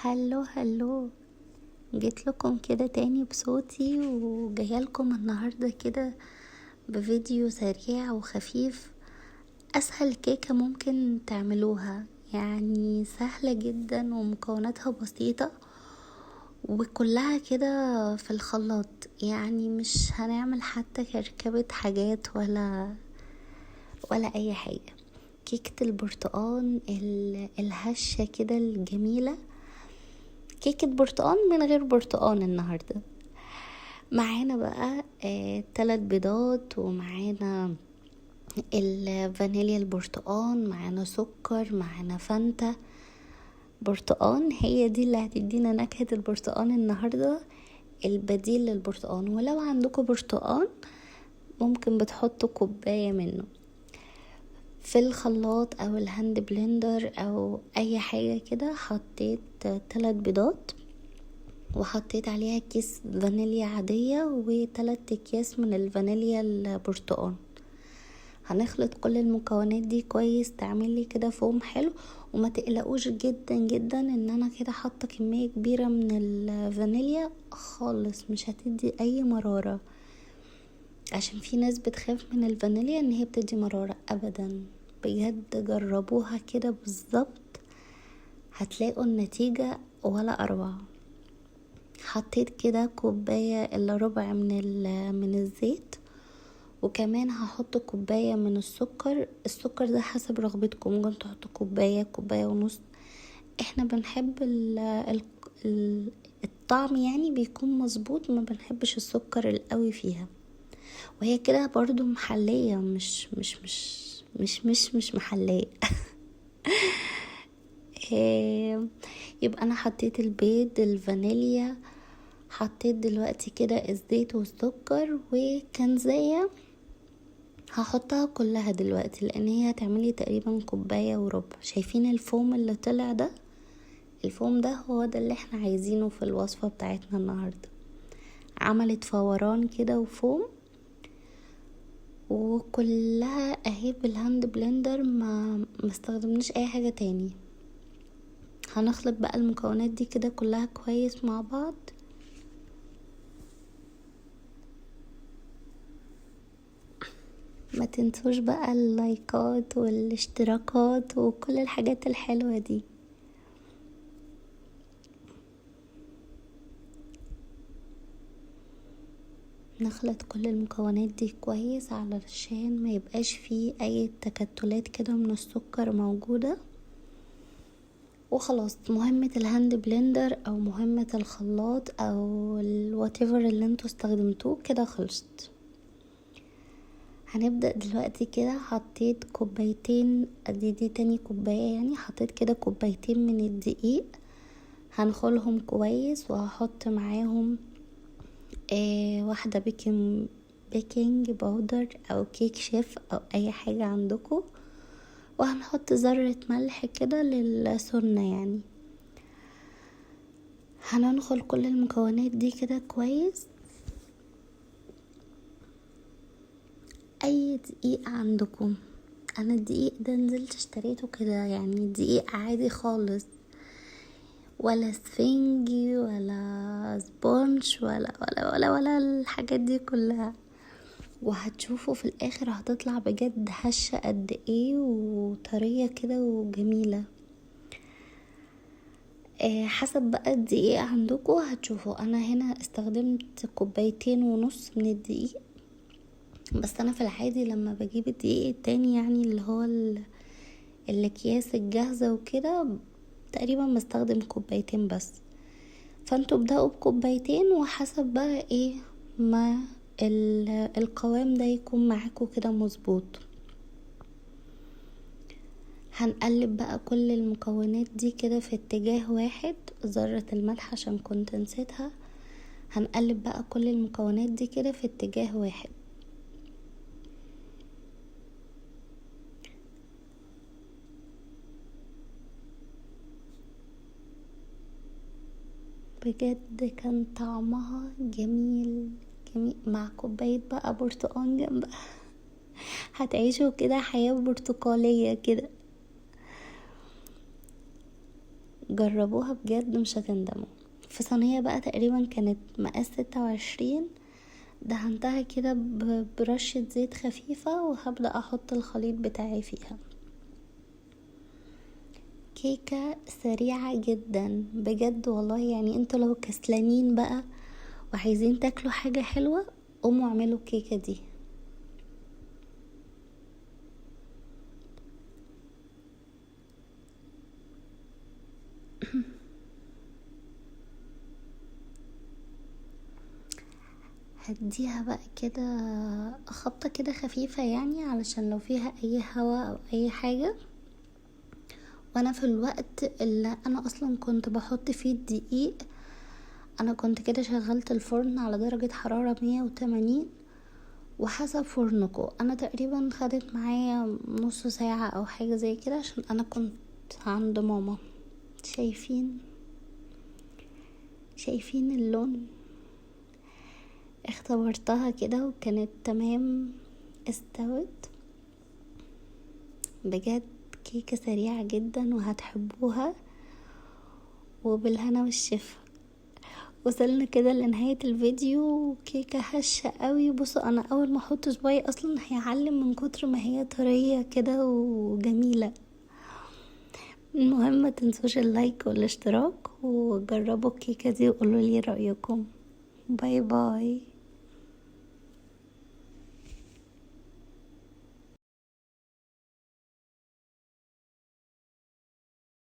هلو هلو. جيت لكم كده تاني بصوتي وجايه لكم النهارده كده بفيديو سريع وخفيف. اسهل كيكه ممكن تعملوها، يعني سهله جدا ومكوناتها بسيطه وكلها كده في الخلاط. يعني مش هنعمل حتى كركبة حاجات ولا اي حاجه. كيكه البرتقال الهشه كده الجميله. كيكة برتقال من غير برتقال النهاردة. معانا بقى 3 بيضات، ومعانا الفانيليا البرتقال، معانا سكر، معانا فانتا برتقال. هي دي اللي هتدينا نكهة البرتقال النهاردة، البديل للبرتقال. ولو عندكم برتقال ممكن بتحطوا كوباية منه في الخلاط او الهاند بلندر او اي حاجة كده. حطيت 3 بيضات وحطيت عليها كيس فانيليا عادية و3 اكياس من الفانيليا البرتقال. هنخلط كل المكونات دي كويس، تعمل لي كده فوم حلو. وما تقلقوش جدا جدا ان انا كده حاطه كميه كبيره من الفانيليا خالص، مش هتدي اي مراره، عشان في ناس بتخاف من الفانيليا ان هي بتدي مراره. ابدا، بجد جربوها كده بالظبط هتلاقوا النتيجه ولا اروع. حطيت كده كوباية الا ربع من الزيت، وكمان هحط كوباية من السكر. السكر ده حسب رغبتكم، ممكن تحطوا كوباية، كوباية ونص. احنا بنحب الطعم يعني بيكون مظبوط، ما بنحبش السكر القوي فيها. وهي كده برضو محلية، مش محلية. يبقى انا حطيت البيض، الفانيليا، حطيت دلوقتي كده الزيت والسكر وكنزية. هحطها كلها دلوقتي لان هي هتعملي تقريبا كوباية وربع. شايفين الفوم اللي طلع ده؟ الفوم ده هو ده اللي احنا عايزينه في الوصفة بتاعتنا النهاردة. عملت فوران كده وفوم، وكلها اهي بالهاند بلندر، ما استخدمناش اي حاجة تاني. هنخلط بقى المكونات دي كده كلها كويس مع بعض. ما تنسوش بقى اللايكات والاشتراكات وكل الحاجات الحلوة دي. نخلط كل المكونات دي كويس علشان ما يبقاش فيه اي تكتلات كده من السكر موجودة. وخلاص، مهمة الهاند بلندر او مهمة الخلاط او whatever اللي انتوا استخدمتوه كده خلصت. هنبدأ دلوقتي كده. حطيت كوبايتين، دي تاني كوباية يعني. حطيت كده كوبايتين من الدقيق، هنخلهم كويس. وهحط معاهم واحدة بيكنج باودر او كيك شيف او اي حاجة عندكم. وهنحط ذرة ملح كده للسنة يعني. هننخل كل المكونات دي كده كويس. اي دقيق عندكم، انا الدقيق ده نزلت اشتريته كده يعني دقيق عادي خالص، ولا سفنجي ولا سبونج ولا الحاجات دي كلها. وهتشوفوا في الاخر هتطلع بجد هشة قد ايه وطرية كده وجميلة. حسب بقى الدقيق عندكم هتشوفوا. انا هنا استخدمت كوبايتين ونص من الدقيق، بس انا في العادي لما بجيب الدقيق التاني يعني اللي هو الاكياس الجاهزة وكده تقريبا بستخدم كوبايتين بس. فانتوا ابدأوا بكوبايتين، وحسب بقى ايه ما القوام ده يكون معاكم كده مظبوط. هنقلب بقى كل المكونات دي كده في اتجاه واحد. ذرة الملح عشان كنت نسيتها. هنقلب بقى كل المكونات دي كده في اتجاه واحد. بجد كان طعمها جميل جميل مع كوباية بقى برتقان جنبها. هتعيشوا كده حياة برتقالية كده. جربوها بجد مش هتندموا. في صينية بقى تقريبا كانت مقاس 26، دهنتها كده برشة زيت خفيفة، وهبدأ احط الخليط بتاعي فيها. كيكة سريعة جدا بجد والله، يعني انتوا لو كسلانين بقى وعايزين تاكلوا حاجة حلوة، قوموا اعملوا الكيكة دي. هديها بقى كده خبطة كده خفيفة، يعني علشان لو فيها اي هوا او اي حاجة. وانا في الوقت اللي انا اصلا كنت بحط فيه الدقيق، انا كنت كده شغلت الفرن على درجة حرارة 180، وحسب فرنكو. انا تقريبا خدت معايا نص ساعة او حاجة زي كده، عشان انا كنت عند ماما. شايفين اللون؟ اختبرتها كده وكانت تمام، استوت بجد. كيكة سريعة جدا وهتحبوها، وبالهنا والشفا. وصلنا كده لنهاية الفيديو. كيكة هشة قوي. بصوا انا اول ما احط صباعي اصلا هيعلم من كتر ما هي طرية كده وجميلة. المهم ما تنسوش اللايك والاشتراك، وجربوا الكيكة دي وقولوا لي رأيكم. باي باي.